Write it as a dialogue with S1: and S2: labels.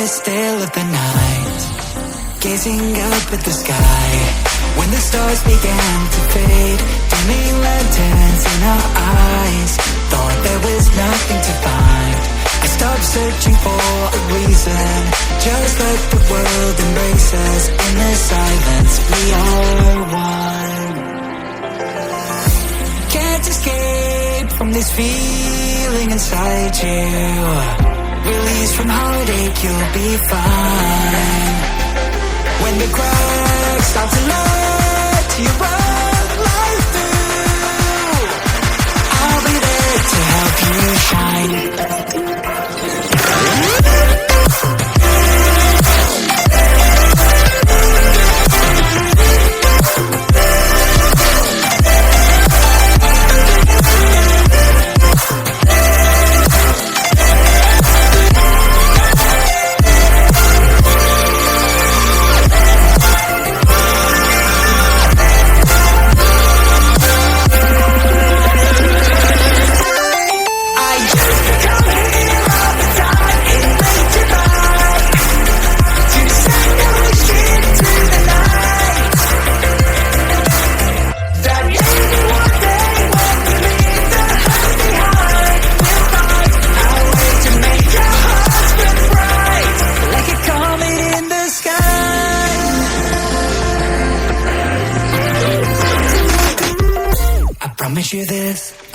S1: still of the night, gazing up at the sky. When the stars began to fade, dimming lanterns in our eyes, thought there was nothing to find. I stopped searching for a reason, just let the world embrace us. In the silence, we are one. Can't escape from this feeling inside you. Release from heartache, you'll be fine. When the cracks start to let you run light through, I'll be there to help you shine. Promise you this.